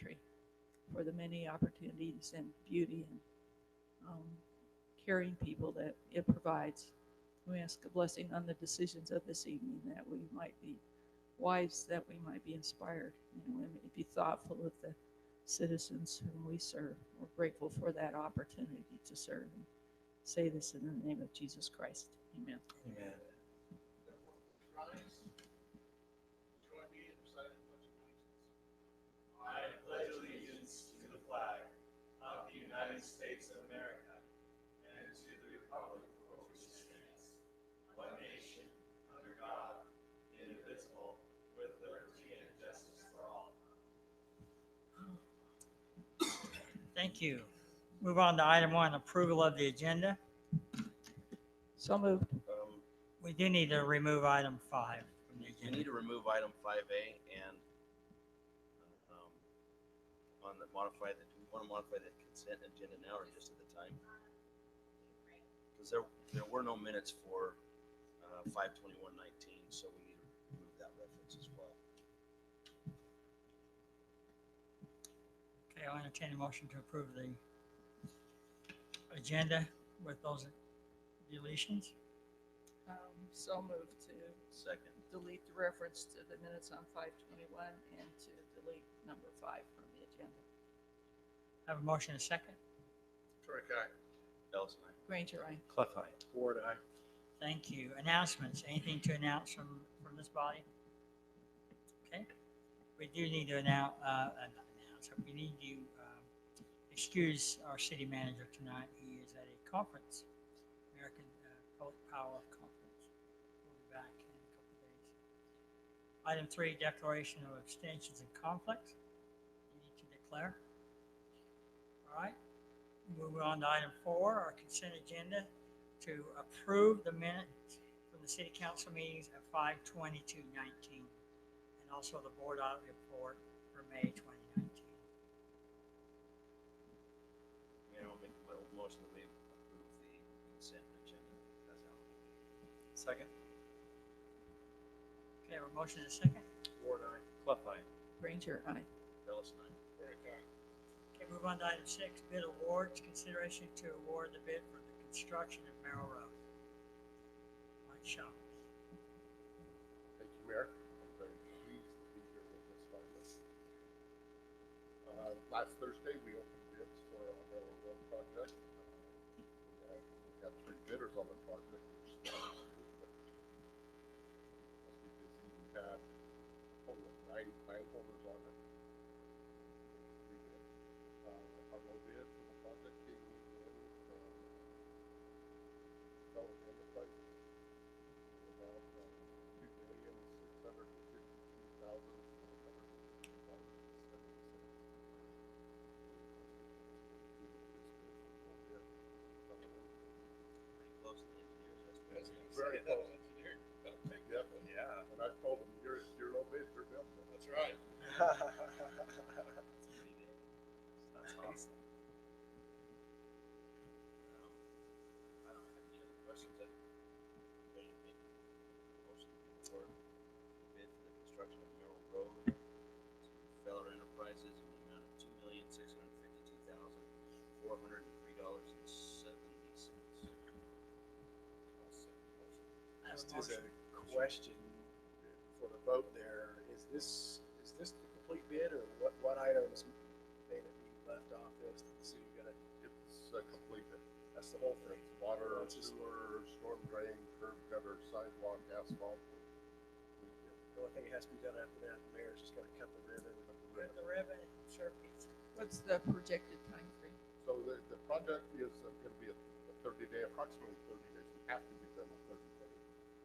country for the many opportunities and beauty and caring people that it provides. We ask a blessing on the decisions of this evening, that we might be wise, that we might be inspired, and we may be thoughtful of the citizens whom we serve. We're grateful for that opportunity to serve and say this in the name of Jesus Christ. Amen. Amen. I pledge allegiance to the flag of the United States of America and to the republic for which it stands, one nation, under God, indivisible, with liberty and justice for all. Thank you. Move on to item 1, approval of the agenda. So moved. We do need to remove item 5 from the We agenda. need to remove item 5A and on the modify the, do we want to modify the consent agenda now or just at the time? Because there were no minutes for 5/21/19, so we need to remove that reference as well. Okay, I'll entertain a motion to approve the agenda with those deletions. So moved to Second. delete the reference to the minutes on 5/21 and to delete number 5 from the agenda. Have a motion and a second. Troy Guy. Ellison, aye. Granger, aye. Clef Eye. Ward Eye. Thank you. Announcements. Anything to announce from this body? Okay. We do need to not announce. We need to excuse our city manager tonight. He is at a conference, American Public Power Conference. We'll be back in a couple of days. Item 3, declaration of abstentions and conflicts. You need to declare. All right. Moving on to item 4, our consent agenda to approve the minutes from the city council meetings of 5/22/19 and also the board audit report for May 2019. You know, make a motion that we approve the consent agenda as outlined. Second. Okay, a motion and a second. Ward Eye. Clef Eye. Granger, aye. Ellison, aye. Troy Guy. Okay, move on to item 6, bid awards, consideration to award the bid for the construction of Merrill Road. Mike Shaw. Thank you, Mayor. I'm very pleased to be here with this finally. Last Thursday, we opened bids for our Railroad Road project. We got 3 bidders on the project. Which must be busy. We had a total of 90 plan holders on it. Our low bid for the project came in from Fellow Enterprises. About Pretty close to the engineer's estimate. very close. Yep. Yeah, And I told them, you're low bid, you're building. that's right. That's awesome. I don't have any other questions. Ready to make a motion for bid for the construction of Merrill Road to Feller Enterprises in the amount of $2,652,403.70. I have a Just a motion. question for the vote there. Is this the complete bid, or what items may it be left off this that the city gonna, It's completed. that's the whole thing? Water, It's just- sewer, storm drain, curb gutter, sidewalk, asphalt. The only thing that has to be done after that, the mayor's just gonna cut the ribbon. Cut the ribbon and serve pizza. What's the projected time frame? So the project is gonna be a 30-day, approximately 30 days. We have to be done in 30 days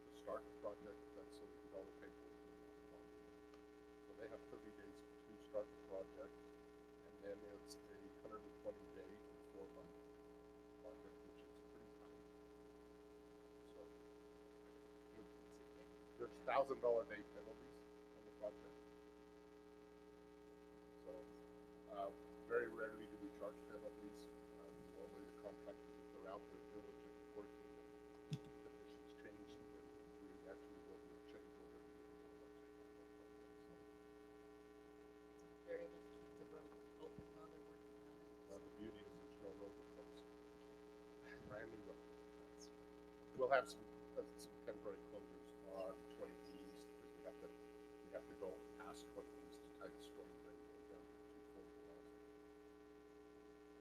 to start the project. That's so we get all the paperwork. So they have 30 days to start the project, and then it's a 120-day to 4-month project, which is pretty time. So there's $1,000 day penalties on the project. So very rarely do we charge penalties. Normally the contractors, if they're out there diligently working, and conditions change, and then we actually will do a change order. Very good. The vote. brand new road. We'll have some temporary closures on 20 East because we have to go past 20 East to tie the storm drain down to 240 miles.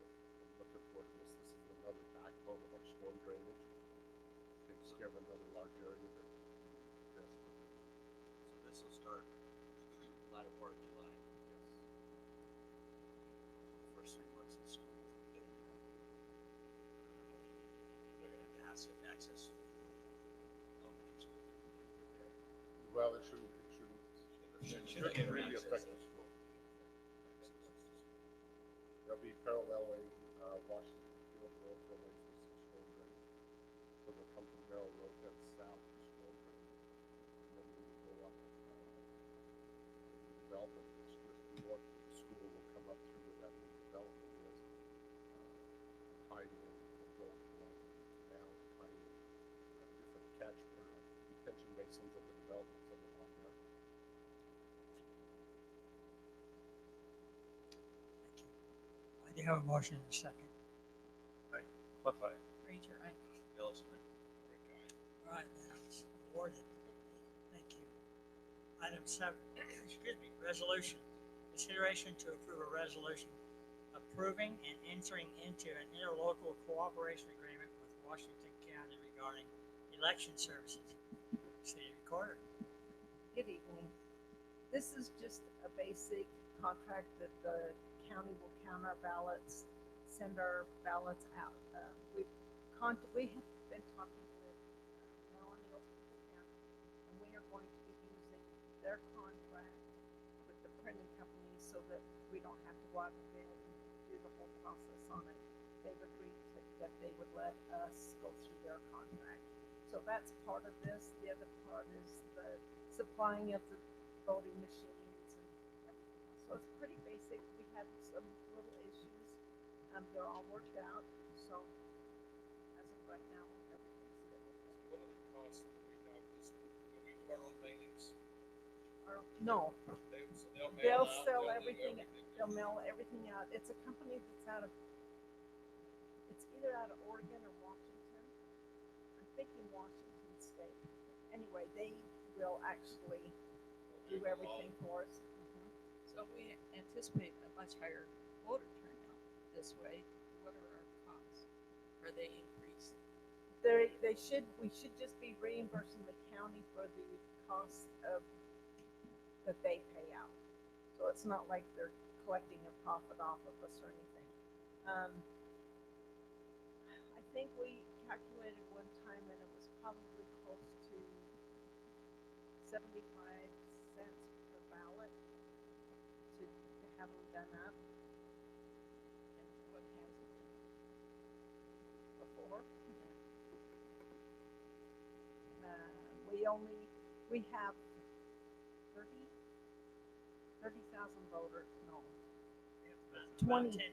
I'm looking forward to this. This is another backbone of our storm drainage. Takes care of another large area that we desperately need. So this will start latter part of July. The first 3 months of school. They're gonna have to access elementary school. Well, it shouldn't Shouldn't really access affect it. the school. They'll be paralleling Washington Field Road for like this storm drain. So they'll come from Merrill Road, head south to storm drain. And then we will go up the development, it's just north of the school will come up through where that new development is. Hiding in the gold line, down, hiding different catch or detention basins of the developments of the on there. I do have a motion in a second. Cliff eye. Ranger, I, Ellison eye. All right, now it's awarded. Thank you. Item 7, excuse me, resolution. Consideration to approve a resolution approving and entering into an interlocal cooperation agreement with Washington County regarding election services. City Recorder. Good evening. This is just a basic contract that the county will count our ballots, send our ballots out. We have been talking with Melanie County, and we are going to be using their contract with the printing company so that we don't have to go out and bid and do the whole process on it. They've agreed that they would let us go through their contract. So that's part of this. The other part is the supplying of the voting machines and everything else. So it's pretty basic. We had some little issues. They're all worked out. So as of right now, everything's good. What are the costs that we have this, do we do our own mailings? No, So they'll mail they'll out, sell they'll do everything. They'll mail everything out. It's a company that's it's either out of Oregon or Washington. I'm thinking Washington State. Anyway, they will actually do everything for us. so we anticipate a much higher voter turnout this way. What are our costs? Are they increased? We should just be reimbursing the county for the cost of that they pay out. So it's not like they're collecting a profit off of us or anything. I think we calculated one time and it was probably close to 75 cents per ballot to have them done up. And what has it been before? We have 30,000 voters. No, About 20. 10,000.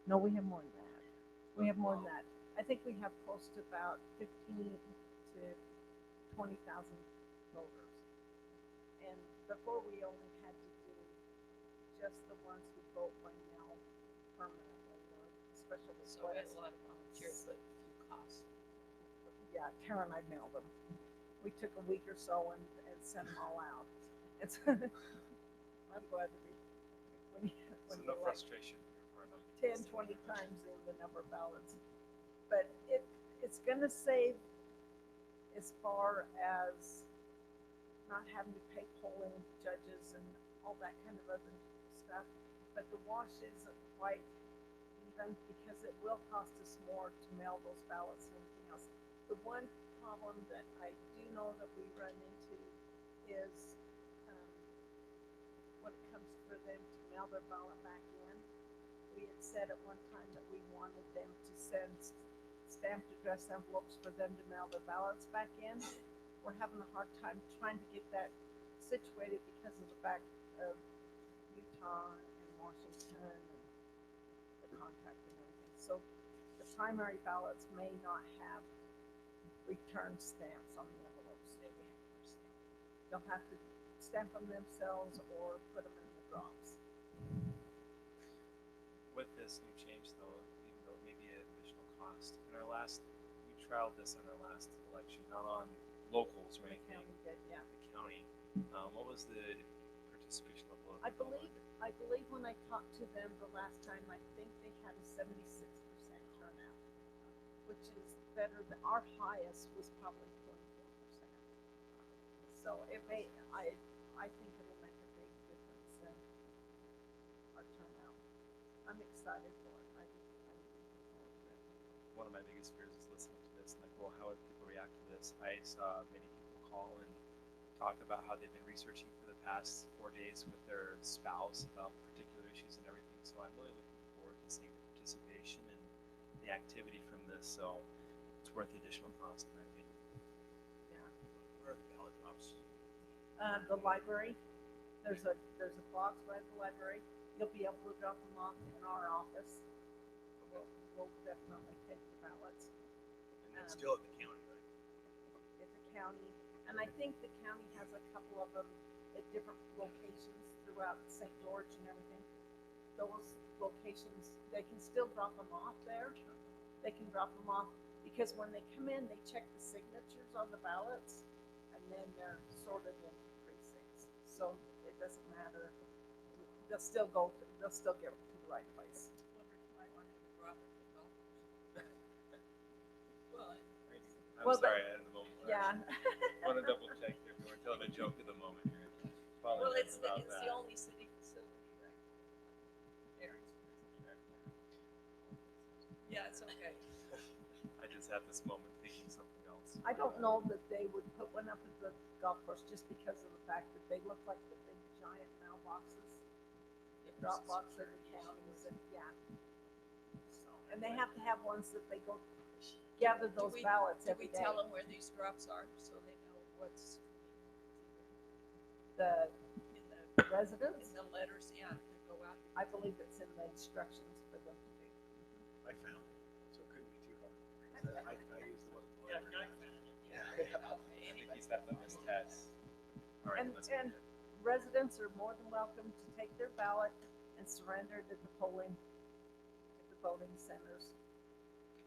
no, we have more than that. We have more than that. I think we have close to about 15 to 20,000 voters. And before we only had to do just the ones who vote by mail permanently or special So we had requests. a lot of volunteers, but few costs. Yeah, Tara and I mailed them. We took a week or so and sent them all out. It's I'm glad to be when So you no like frustration. 10, 20 times the number of ballots. But it's gonna save as far as not having to pay polling judges and all that kind of other stuff. But the wash isn't quite even because it will cost us more to mail those ballots and everything else. The one problem that I do know that we run into is when it comes for them to mail their ballot back in. We had said at one time that we wanted them to send stamped address envelopes for them to mail their ballots back in. We're having a hard time trying to get that situated because of the fact of Utah and Washington and the contract and everything. So the primary ballots may not have return stamps on the envelopes. They'll have to stamp them themselves or put them in the drops. With this new change though, even though it may be an additional cost, last, we trialed this in our last election, not on locals or The anything, county did, yeah. the county. What was the participation level? I believe when I talked to them the last time, I think they had a 76% turnout, which is better than, our highest was probably 24%. So it may, I think it'll make a big difference in our turnout. I'm excited for it. I'm looking forward to it. One of my biggest fears is listening to this and like, well, how would people react to this? I saw many people call and talk about how they've been researching for the past 4 days with their spouse about particular issues and everything. So I'm really looking forward to seeing the participation and the activity from this. So it's worth the additional cost, in my opinion. Where are the ballot drops? The library, there's a box right at the library. You'll be able to drop them off in our office. We'll definitely take the ballots. And it's still at the county, right? At the county, and I think the county has a couple of them at different locations throughout St. George and everything. Those locations, they can still drop them off there. They can drop them off because when they come in, they check the signatures on the ballots and then they're sorted into precincts. So it doesn't matter. They'll still get to the right place. Wonder if you might want to drop it for golf. Well, I'm Well, sorry, I had the moment. Yeah. Want to double check here. We're telling a joke at the moment here. well, Apologize it's the about that. only city facility, right? Aaron's. Yeah, it's okay. I just had this moment thinking something else. I don't know that they would put one up at the golf course just because of the fact that they look like the big giant mailboxes. The drop box at the counties and, yeah. And they have to have ones that they go gather those ballots Do every we day. tell them where these drops are so they know what's The in residents, the letters, yeah, that go out? I believe it's in the instructions for them to do. I found it, so it couldn't be too hard. I used the one. Yeah, I found it. I think he's that litmus test. All right, And, let's and residents are more than welcome to take their ballot and surrender it at the voting centers,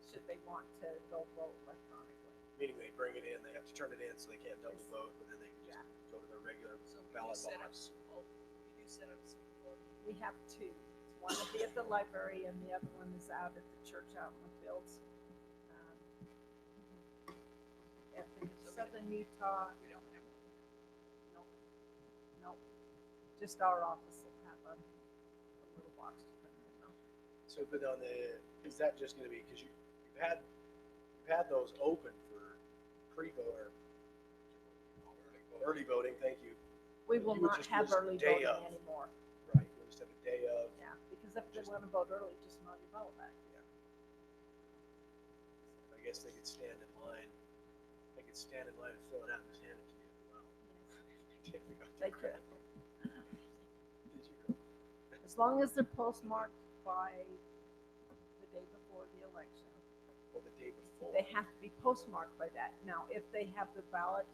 should they want to go vote electronically. Meaning they bring it in, they have to turn it in, so they can't double vote, but then they can just go to their regular So we do ballot set up, box. we do set up some voting. We have two. One will be at the library and the other one is out at the church out in the fields. At the Southern Utah, We don't have. no, just our office will have a little box to put in. So, but on the, is that just gonna be, cause you've had those open for pre-vote or early voting, thank you. We will You would not just have list early day voting of. anymore. Right, you'll just have a day of. Yeah, because if they want to vote early, just mail your ballot back. I guess they could stand in line. They could stand in line and fill it out and just hand it to you as well. They could. Did you go? As long as they're postmarked by the day before the election. Or the day before? They have to be postmarked by that. Now, if they have the ballot,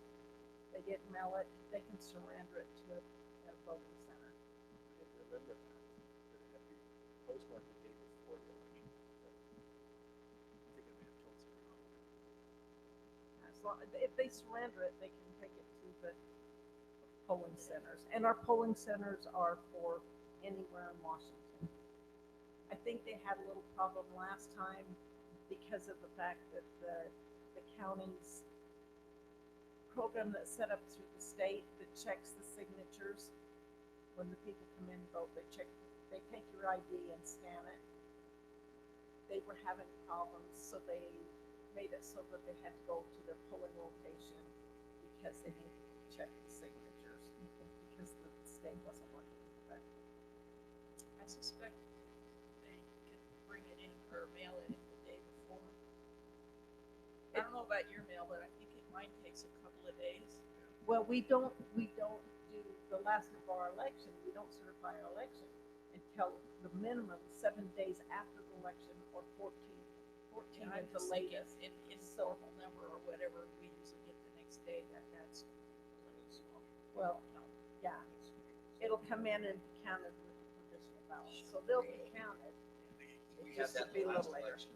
they didn't mail it, they can surrender it to a voting center. I didn't remember that. That it had to be postmarked the day before the election. I think I may have told somebody wrong. As long, if they surrender it, they can take it to the polling centers. And our polling centers are for anywhere in Washington. I think they had a little problem last time because of the fact that the county's program that's set up through the state that checks the signatures. When the people come in and vote, they take your ID and scan it. They were having problems, so they made it so that they had to go to their polling location because they needed to check the signatures because the state wasn't working. But I suspect they could bring it in or mail it in the day before. I don't know about your mail, but I think mine takes a couple of days. well, we don't do the last of our election. We don't certify our election until the minimum 7 days after the election or 14 And I'm at the just thinking latest. in normal number or whatever we usually get the next day, that's a little small. Well, yeah, it'll come in and be counted with the provisional ballot, so they'll be counted. We Just had to that be in a the last little later. election.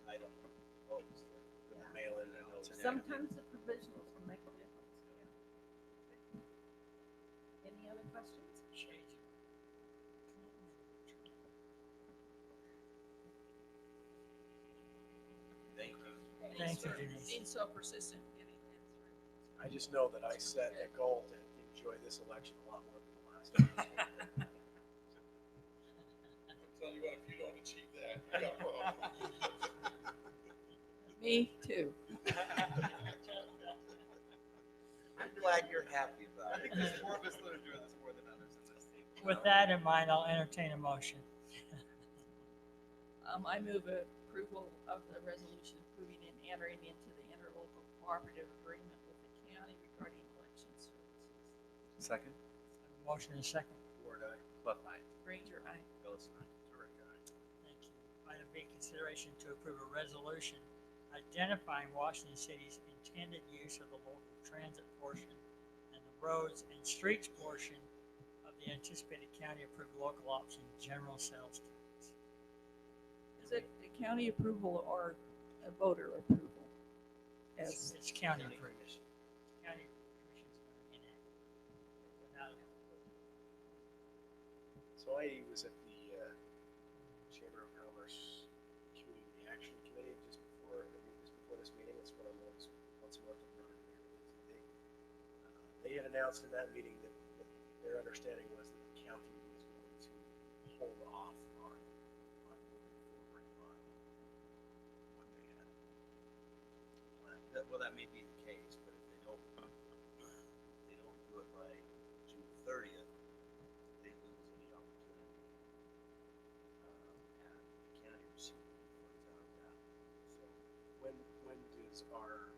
item proposed. The mail-in and those. Sometimes the provisionals will make a difference. Any other questions? Thank you. Thank you, for Denise. being so persistent in getting that through. I just know that I set a goal to enjoy this election a lot more than the last time. I'll tell you what, if you don't achieve that, you got a problem. Me too. I'm glad you're happy about I it. think there's more of us that are doing this more than others in this table. With that in mind, I'll entertain a motion. I move approval of the resolution approving and entering into the interlocal cooperative agreement with the county regarding election services. Second, Motion and second. Ward aye. Clough, aye. Ranger, I. Phyllis and I. Direct aye. Thank you. Item B, consideration to approve a resolution identifying Washington City's intended use of the local transit portion and the roads and streets portion of the anticipated county-approved local option general sales tax. Is it the county approval or a voter approval? As It's county County approved. Commission. County commission's going to enact it without a So I was at the Chamber of Commerce Community Action Committee just before this meeting. It's one of those once a month. They had announced in that meeting that their understanding was that the county was going to hold off on moving forward on what they had planned. Well, that may be the case, but if they don't do it by June 30th, they lose any opportunity. And the county received funds out of that. So When does our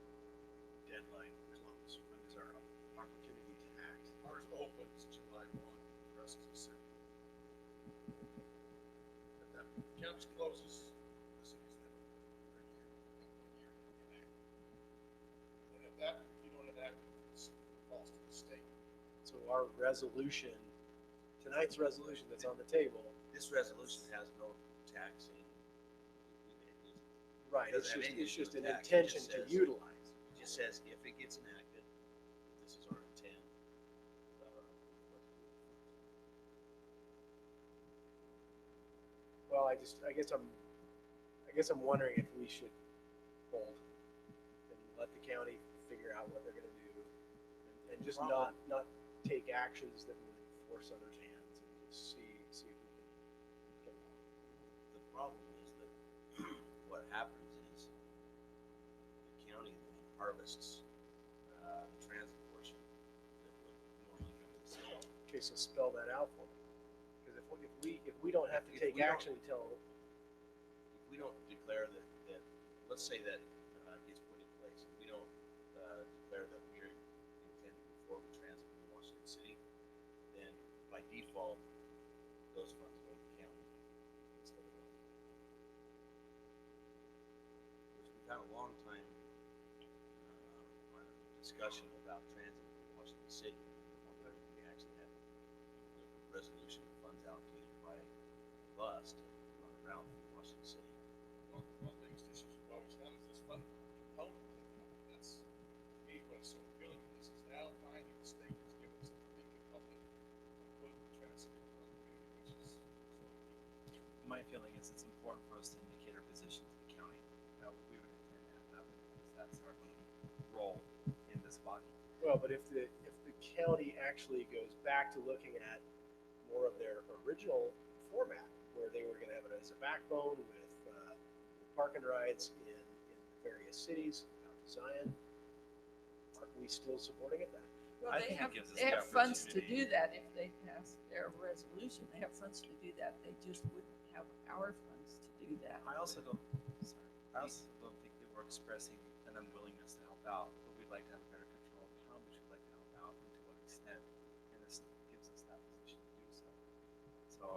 deadline close? When does our opportunity to act? Ours opens July 1, the rest is the same. And that counts closes, the city's then open for a year. And if that, if you don't enact it, it falls to the state. So our resolution, tonight's resolution that's on the table, this resolution has no taxing. right, it's Doesn't have just anything to do an with tax. It intention just to says- utilize. It just says if it gets enacted, this is our intent. Well, I guess I'm wondering if we should hold and let the county figure out what they're gonna do and just not take actions that would force others' hands and just see if we can get along. The problem is that what happens is the county then harvests the transit portion that would normally come to the city. Okay, so spell that out for me. Because if we don't have to If take we don't- action until, If we don't declare that, let's say that gets put in place, if we don't declare that we are intending to move forward with transit in Washington City, then by default, those funds go to the county instead of us. Which we've had a long time discussion about transit in Washington City. We actually had a resolution of funds allocated by bus to run around Washington City. One of the biggest issues we've always had is this fund component. That's, to me, what's so appealing to this is now finally the state has given us a big component to put the transit fund, which is so key. My feeling is it's important for us to indicate our position to the county. We would intend to have that because that's our main role in this body. well, but if the county actually goes back to looking at more of their original format, where they were gonna have it as a backbone with park and rides in various cities, out to Zion, aren't we still supporting it then? Well, I they think it have, gives us they the have funds to opportunity. do that if they pass their resolution. They have funds to do that. They just wouldn't have our funds to do that. I also don't think that we're expressing an unwillingness to help out, but we'd like to have better control of how much we'd like to help out and to what extent, and this gives us that position to do so. So,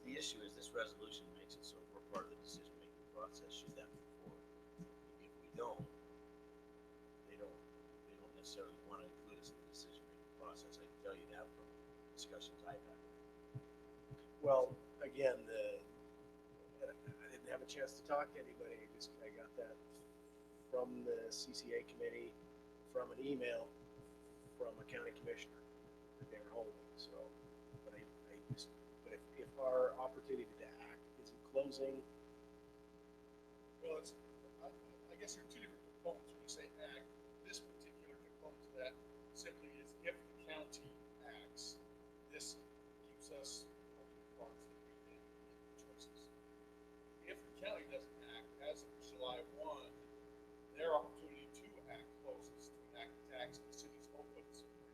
The issue is this resolution makes it so we're part of the decision-making process should that move forward. If we don't, they don't necessarily want to include us in the decision-making process. I can tell you that from discussions I've had. Well, again, didn't have a chance to talk to anybody. I got that from the CCA committee, from an email from a county commissioner that they were holding. So, but if our opportunity to act isn't closing, Well, I guess there are two different components when you say act. This particular component to that simply is if the county acts, this keeps us on the funds that we make choices. If the county doesn't act, as of July 1, their opportunity to act closes, to enact the tax, and the city's opens for you.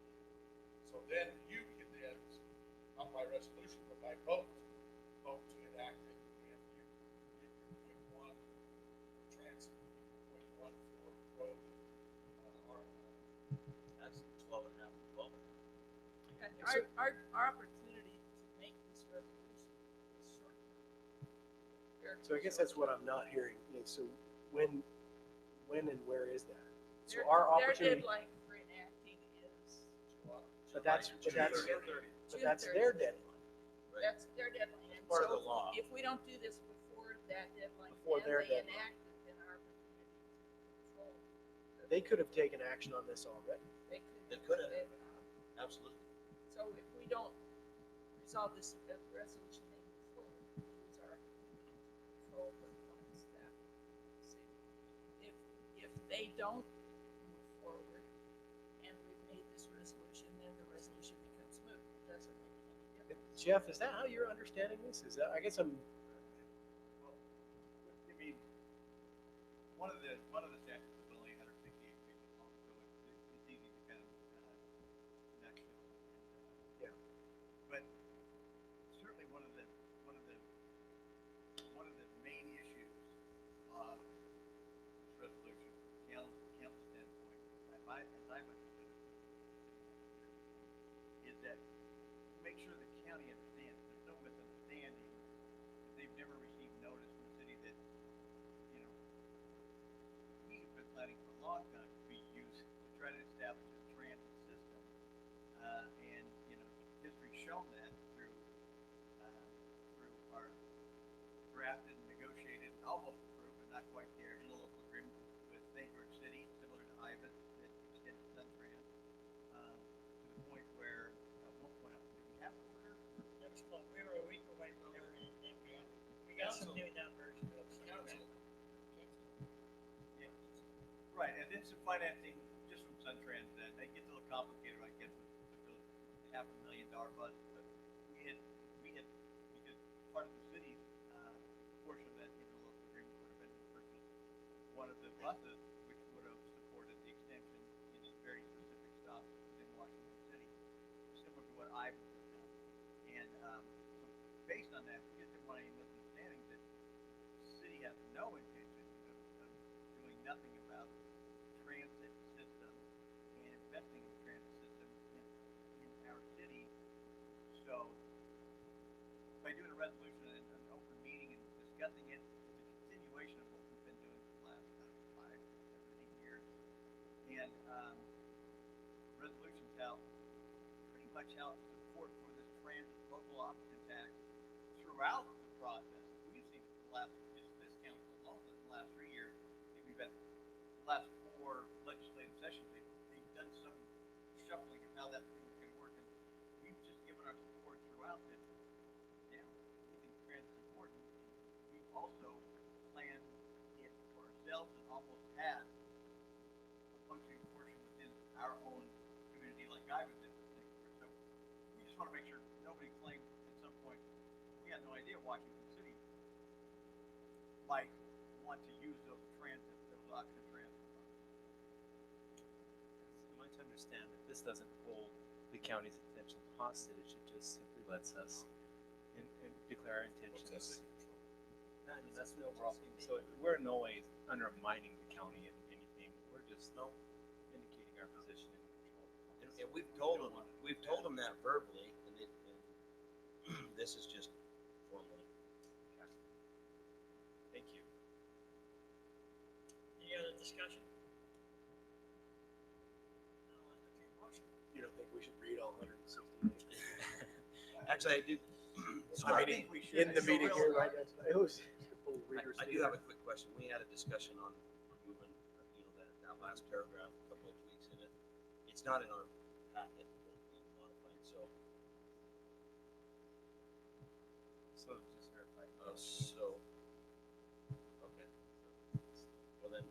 So then you can then, not by resolution, but by vote to enact it, and you get your .1 for transit, .1 for road, That's 12 and a half, 12 and a half. And our opportunity to make this resolution is short. so I guess that's what I'm not hearing. So when and where is that? So Their- our Their opportunity, deadline for enacting is, but that's June their 30th. deadline. Right. That's their deadline. And Part of so the law. If we don't do this before that deadline, Before and their they deadline. enact it, then our opportunity to control. They could have taken action on this already. They could have. Absolutely. So if we don't resolve this resolution, they move forward, we lose our control of the funds that city. If they don't move forward and we've made this resolution, then the resolution becomes moot. It doesn't make any difference. Jeff, is that how you're understanding this? Is that, I guess I'm, Well, I mean, one of the statutes is only 158 pages long, so it's easy to kind of connect it. Yeah. But certainly one of the main issues of this resolution, council standpoint, as I've understood it, is that make sure the county understands. There's no misunderstanding. They've never received notice from the city that, you know, we have been planning for a long time to try to establish a transit system. And, you know, history's shown that through our drafted and negotiated, almost approved, but not quite there, interlocal agreement with St. George City, similar to Ivan, that extended SunTrans, to the point where, at one point, we have an order. That's close. We were a week away from it, and then we got some new numbers. Council. Yeah. Right, and then some financing just from SunTrans, then it gets a little complicated, I guess, with the $500,000 budget, but we had, because part of the city's, portion of that interlocal agreement would have been to purchase one of the buses, which would have supported the extension in some very specific stops within Washington City, similar to what I've done. And, so based on that, we just didn't want any misunderstanding that the city has no intention of doing nothing about transit system and investing in the transit system in our city. So by doing a resolution and an open meeting and discussing it, it's a continuation of what we've been doing for the last 5, 7, 8 years. And resolutions help pretty much help support for this transit local option tax throughout the process. We've seen it the last, just this council alone, in the last 3 years. I think we've had the last 4 legislative sessions, they've done some shuffling of how that thing is going to work. And we've just given our support throughout that. Yeah, we think transit is important. We've also planned it for ourselves and almost had a functioning portion within our own community, like I was in. So we just want to make sure nobody claims at some point we had no idea Washington City might want to use those option transit funds. You want to understand that this doesn't hold the county's attention hostage. It just simply lets us declare our intentions. And that's the overall thing. So we're in no way undermining the county in anything. We're just indicating our position and control. And we've told them that verbally, and this is just formally. Thank you. Any other discussion? I'll entertain a motion. you don't think we should read all 168? Actually, I do. I mean, in the meeting here, right? It was, holy readers. I do have a quick question. We had a discussion on removing, that last paragraph, a couple of tweaks in it. It's not in our packet, but it's being modified, so, So just verify. okay. Well then,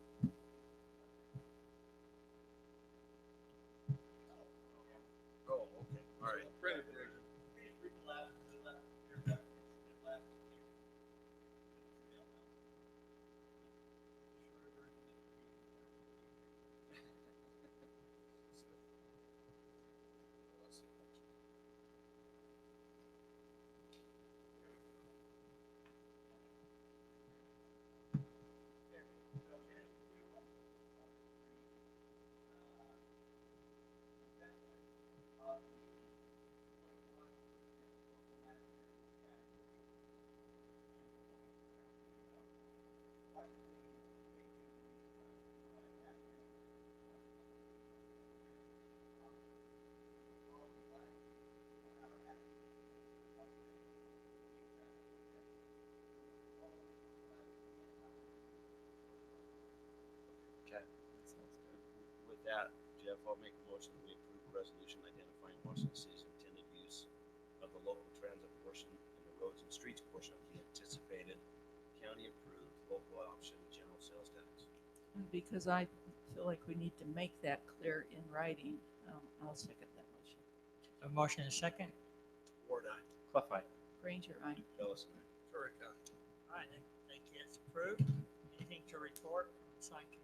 oh, okay, all right. Printed version. Okay, that sounds good. With that, Jeff, I'll make a motion that we approve a resolution identifying Washington City's intended use of the local transit portion and the roads and streets portion of the anticipated county-approved local option general sales tax. And because I feel like we need to make that clear in writing, I'll second that motion. A motion and a second. Ward aye. Clef eye. Granger, aye. Ellison, Correct. All right, thank you, it's approved. Anything to report from assigned committees?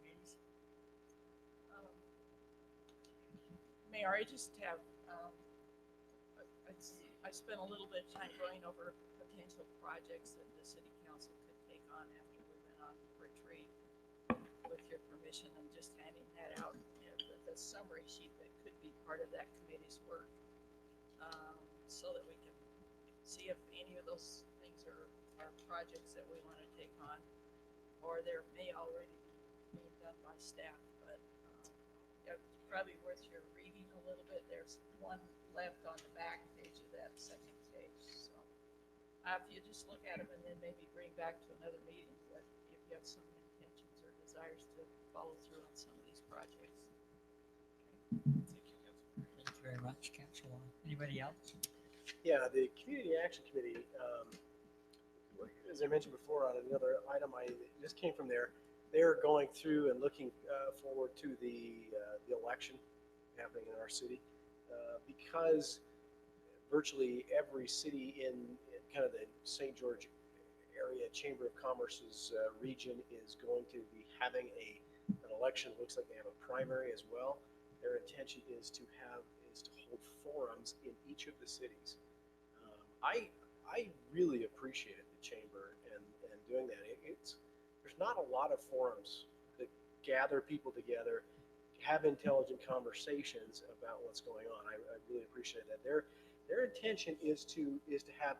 Mayor, I just have, I spent a little bit of time going over potential projects that the city council could take on after we went on retreat. With your permission, I'm just handing that out, the summary sheet that could be part of that committee's work. So that we can see if any of those things are projects that we want to take on, or there may already be being done by staff, but it's probably worth your reading a little bit. There's one left on the back page of that second page. So if you just look at them and then maybe bring back to another meeting, but if you have some intentions or desires to follow through on some of these projects. Thank you, Councilman. Thank you very much, Councilor. Anybody else? Yeah, the Community Action Committee, as I mentioned before on another item, I just came from there. They're going through and looking forward to the election happening in our city, because virtually every city in kind of the St. George area Chamber of Commerce's region is going to be having an election. Looks like they have a primary as well. Their intention is to hold forums in each of the cities. I really appreciated the chamber and doing that. There's not a lot of forums that gather people together, have intelligent conversations about what's going on. I really appreciate that. Their intention is to have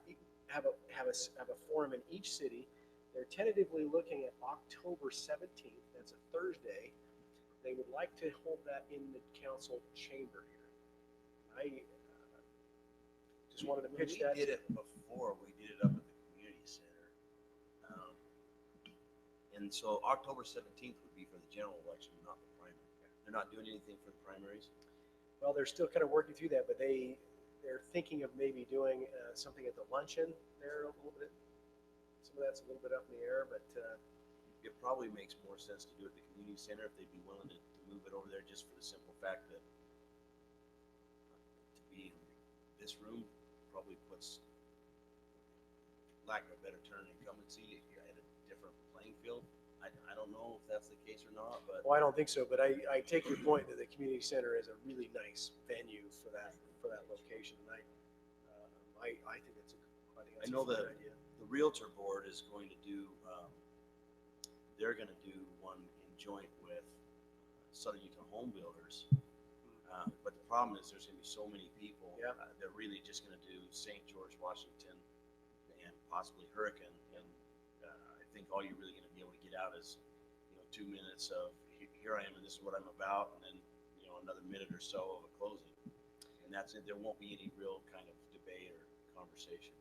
a forum in each city. They're tentatively looking at October 17th. That's a Thursday. They would like to hold that in the council chamber here. I just wanted to pitch that. We did it before, we did it up at the community center. And so October 17th would be for the general election, not the primary. They're not doing anything for the primaries? Well, they're still kind of working through that, but they're thinking of maybe doing something at the luncheon there a little bit. Some of that's a little bit up in the air, but It probably makes more sense to do it at the community center if they'd be willing to move it over there, just for the simple fact that to be in this room probably puts, lack of a better term, incumbency at a different playing field. I don't know if that's the case or not, but well, I don't think so. But I take your point that the community center is a really nice venue for that location, and I think it's I know a good that idea. the Realtor Board is going to do, they're going to do one in joint with Southern Utah Home Builders. But the problem is there's going to be so many people. Yeah. They're really just going to do St. George, Washington, and possibly Hurricane. And I think all you're really going to be able to get out is, 2 minutes of here I am and this is what I'm about, and then another minute or so of a closing. And that's it. There won't be any real kind of debate or conversation.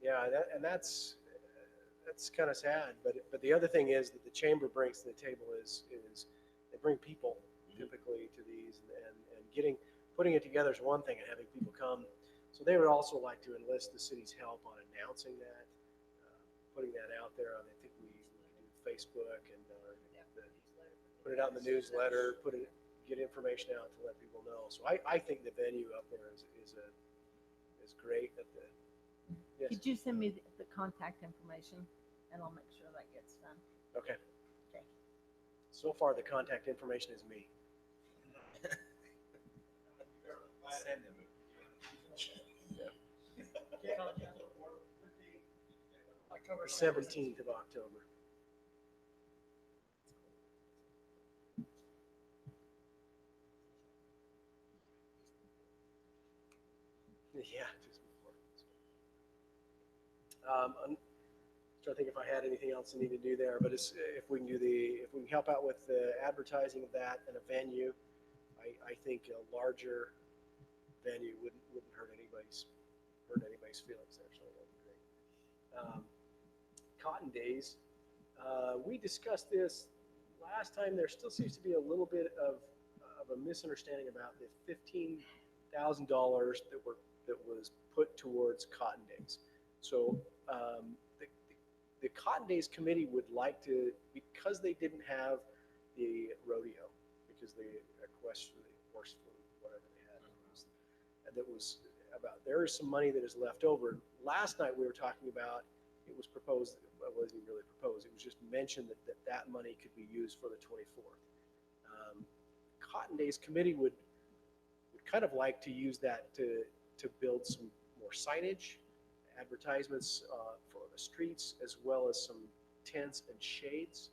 Yeah, that's that's kind of sad. But the other thing is that the chamber brings to the table is they bring people typically to these, and putting it together is one thing, and having people come. So they would also like to enlist the city's help on announcing that, putting that out there on, I think we do Facebook and put it out in the newsletter, get information out to let people know. So I think the venue up there is great. Yes. Could you send me the contact information and I'll make sure that gets done? Okay. Okay. So far, the contact information is me. Send them. October 17th of October. Yeah, just before. I'm trying to think if I had anything else I need to do there, but if we can help out with the advertising of that and a venue, I think a larger venue wouldn't hurt anybody's feelings there, so that'd be great. Cotton Days, we discussed this last time. There still seems to be a little bit of a misunderstanding about the $15,000 that was put towards Cotton Days. So the Cotton Days committee would like to, because they didn't have the rodeo, because the equestrian, horse fleet, whatever they had, that was about, there is some money that is left over. Last night we were talking about, it was proposed, it wasn't really proposed, it was just mentioned that money could be used for the 24th. Cotton Days committee would kind of like to use that to build some more signage, advertisements for the streets, as well as some tents and shades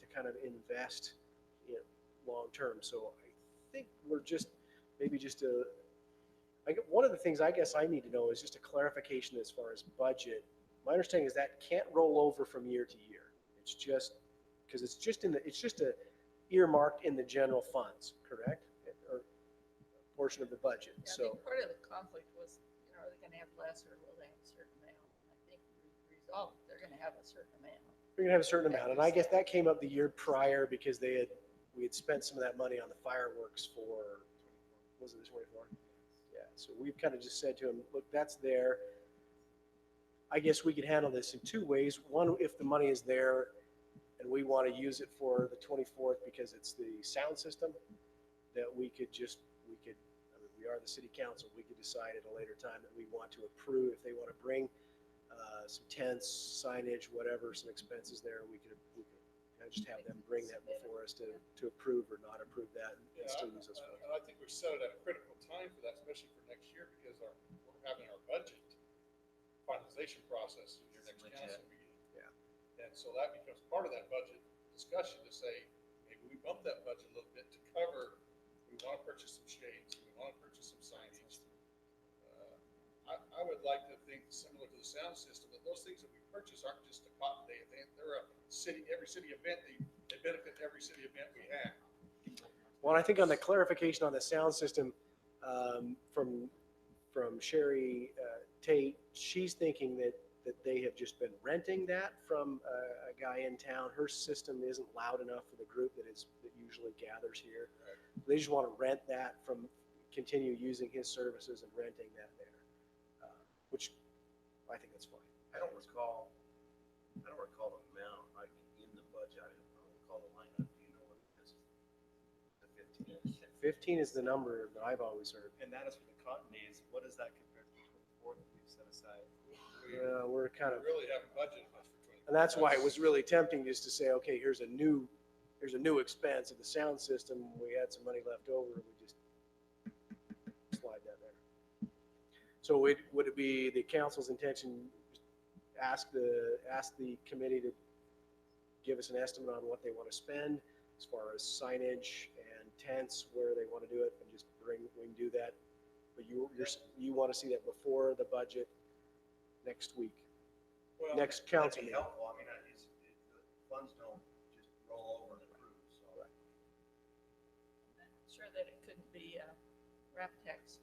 to kind of invest in long term. So I think we're one of the things I guess I need to know is just a clarification as far as budget. My understanding is that can't roll over from year to year. It's just because it's just earmarked in the general funds, correct? Or a portion of the budget. Yeah, I So think part of the conflict was, are they gonna have less or will they have a certain amount? I think we resolved they're gonna have a certain amount. we're gonna have a certain amount, and I guess that came up the year prior because we had spent some of that money on the fireworks for, was it the 24? Yeah, so we've kind of just said to him, look, that's there. I guess we could handle this in two ways. One, if the money is there and we want to use it for the 24th because it's the sound system, that we are the city council, we could decide at a later time that we want to approve, if they want to bring some tents, signage, whatever, some expenses there, we could kind of just have them bring that before us to approve or not approve that and still use those funds. And I think we're set at a critical time for that, especially for next year, because we're having our budget finalization process in your next council meeting. Yeah. And so that becomes part of that budget discussion to say, maybe we bump that budget a little bit to cover, we want to purchase some shades, we want to purchase some signage. I would like to think, similar to the sound system, that those things that we purchase aren't just a Cotton Day event. They're every city event, they benefit every city event we have. Well, I think on the clarification on the sound system, from Sherry Tate, she's thinking that they have just been renting that from a guy in town. Her system isn't loud enough for the group that usually gathers here. Right. They just want to rent that continue using his services and renting that there, which I think that's fine. I don't recall the amount, like, in the budget. I don't recall the line item. Do you know what it is? The 15 is. 15 is the number that I've always heard. And that is for the Cotton Days. What does that compare to the 24th that we've set aside? We're kind of, We really haven't budgeted much for 20. and that's why it was really tempting just to say, okay, here's a new expense of the sound system. We had some money left over, we just slide that there. So would it be the council's intention, ask the committee to give us an estimate on what they want to spend as far as signage and tents, where they want to do it, and just we can do that. But you want to see that before the budget next week, Well, next council That'd be meeting. helpful. I mean, the funds don't just roll over and approve, so. I'm sure that it couldn't be rap text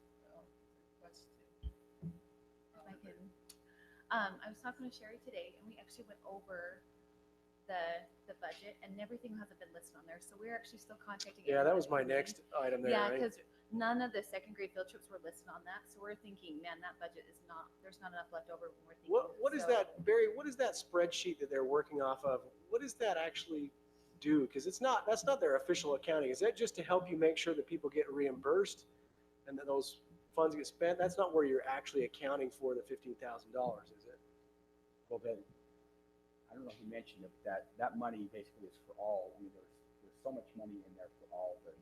request to. I was talking with Sherry today, and we actually went over the budget, and everything hasn't been listed on there. So we're actually still contacting. Yeah, that was my everybody. next item there, Yeah, right? because none of the second grade field trips were listed on that. So we're thinking, man, that budget is not. There's not enough left over when we're thinking. What is so- that, Barry? What is that spreadsheet that they're working off of? What does that actually do? Because that's not their official accounting. Is that just to help you make sure that people get reimbursed and that those funds get spent? That's not where you're actually accounting for the $15,000, is it? Well, then, I don't know if you mentioned it, but that money basically is for all, I mean, there's so much money in there for all the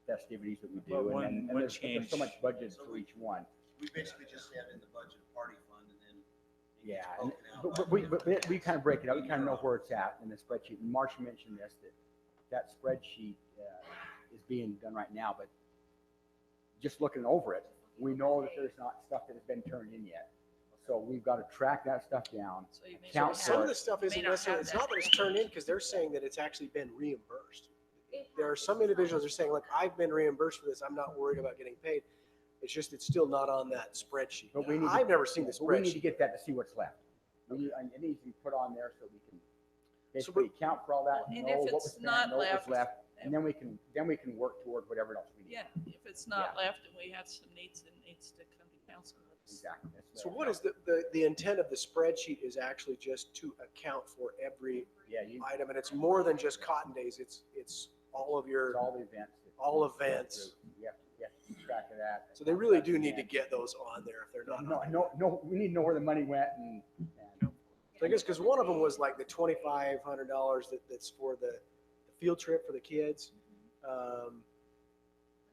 festivities that we Well, do, one- and one there's so change- much budget So for each one. We basically just have in the budget a party fund and then. it gets Yeah, and, broken out but by we kind of break it out, we kind of know where it's at in the spreadsheet, and Marcia mentioned this, that spreadsheet is being done right now, but just looking over it, we know that there's not stuff that has been turned in yet. So we've got to track that stuff down. So you may Count not Some have- of the stuff may isn't not necessarily, have it's that. not that it's turned in because they're saying that it's actually been reimbursed. It There are has some been individuals that are saying, look, I've been reimbursed for this. I'm not worried about getting paid. It's just, it's still not on that spreadsheet. But we need to- I've never seen the But we need to spreadsheet. get that to see what's left. It needs to be put on there so we can So basically account for all that, Well, and know if what it's was spent, not know what was left, left, and then we can work toward whatever else we need. Yeah, if it's not left and we have some needs, it needs to come to council. Exactly. That's So what is the intent of the spreadsheet is actually just to account for every Yeah, you, item, and it's more than just Cotton Days. It's all of it's your, all the events. that- all events. You have to keep track of that. So they really do need to get those on there if they're not. No, on there. no, we need to know where the money went and So I guess, because one of them was like the $2,500 that's for the field trip for the kids.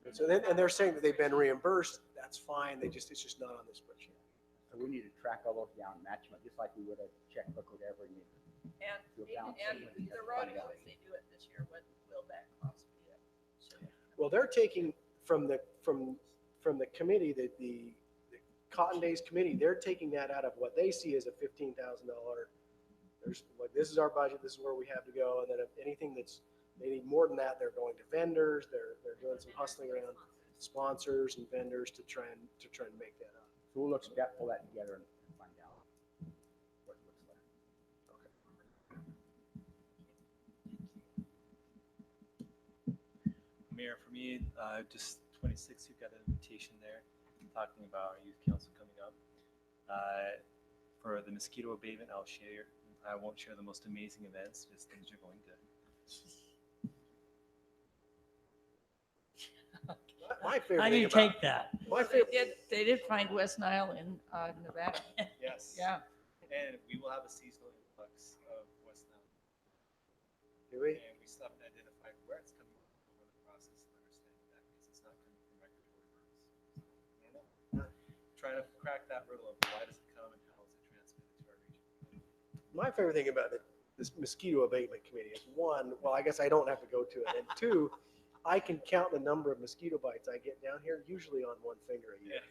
And so then, and they're saying that they've been reimbursed. That's fine. It's just not on this spreadsheet. so we need to track all those down, match them, just like we would a checkbook or whatever. You And, to account for and it. the rodeo, if they do it this year, what will that cost be? Well, they're taking from the committee, the Cotton Days committee, they're taking that out of what they see as a $15,000. There's like, this is our budget, this is where we have to go. And then if anything they need more than that, they're going to vendors, they're doing some hustling around sponsors and vendors to try and make that up. So we'll pull that together and find out what's left. Mayor, for me, just 26, you've got an invitation there talking about our youth council coming up. For the mosquito abatement, I won't share the most amazing events, just things you're going to. My favorite How do thing you about, take that? my They favorite, did find West Nile in Nevada. Yes. Yeah. And we will have a seasonal influx of West Nile. do we? And we still haven't identified where it's coming from. We're in the process of understanding that because it's not coming from regulatory birds. So, I don't know. Trying to crack that riddle of why does it come and how is it transmitted to our region. My favorite thing about this mosquito abatement committee is one, well, I guess I don't have to go to it. And two, I can count the number of mosquito bites I get down here, usually on one finger a year.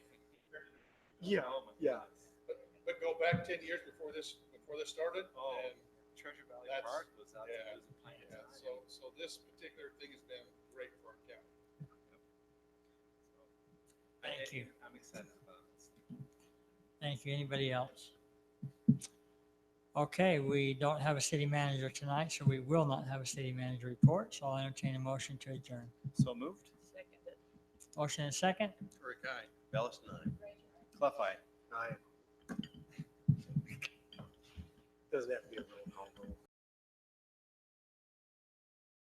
Yeah, Oh my yeah. goodness. But go back 10 years before this started, Oh, and Treasure Valley that's- Park was out yeah, there. It was a plant yeah, time. so this particular thing has been great for our county. Thank you. I'm excited about this. Thank you. Anybody else? Okay, we don't have a city manager tonight, so we will not have a city manager report. So I'll entertain a motion to adjourn. So moved. Seconded. Motion and second. Rick, aye. Bellis, nine. Clef eye. Doesn't have to be a roll call vote.